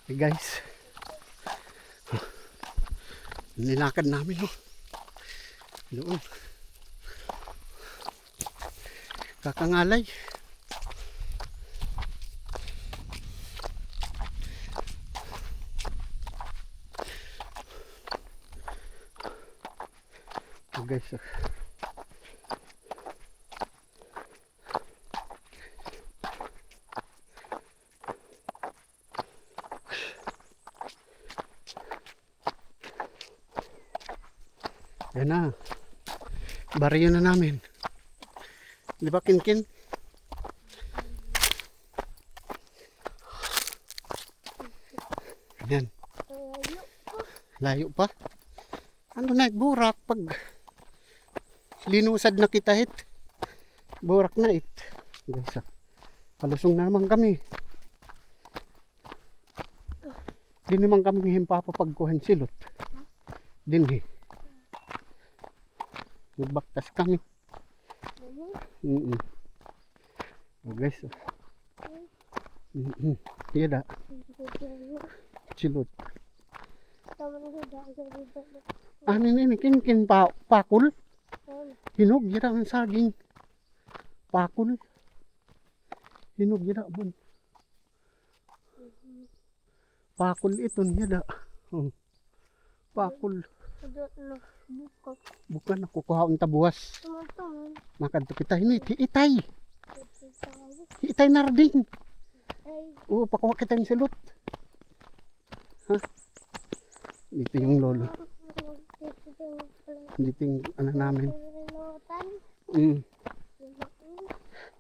Hey guys, nilakad namin doon. Kakangalay. Oh guys, yan na. Baryo na namin. Di ba, Kinkin? Yan. Layo pa. Ano na, burak pag linusad na kita hit. Burak na it. Guys, palusong na naman kami. Di naman kami himpapapagkuhan silot. Din nagbaktas kami. Guys. Iya da. Silot. Ano ini Kinkin pakul. Hinog jira ang saging. Pakul. Hinog jira bun. Pakul ito niya da. Pakul. Bukan aku kuhaon tabuas. Makan kita ini itay. Itay narding. Pakuha kita yung silot. Ha? Dito yung lolo. Dito yung ano namin.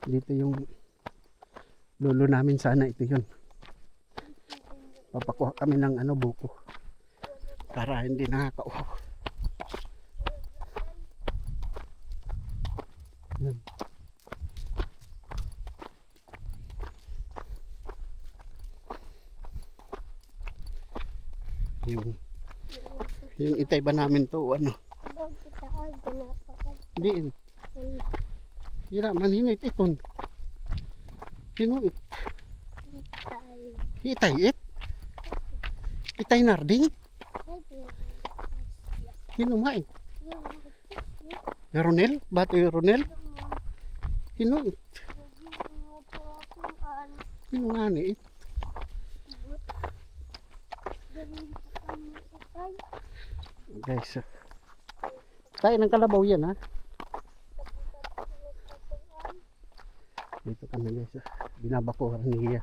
Dito yung lolo namin, sana ito yun. Papakuha kami ng buko. Para hindi nakakauhaw. Yan. Yung itay ba namin to Diin. Hira maninit iton. Sino it? Itay it? Itay narding? Sino nga it? Ronel? Bato yung Ronel? Sino it? Sino nga ni it? Guys, tayo ng kalabaw yan ha. Dito kami guys, binabakuhan niya.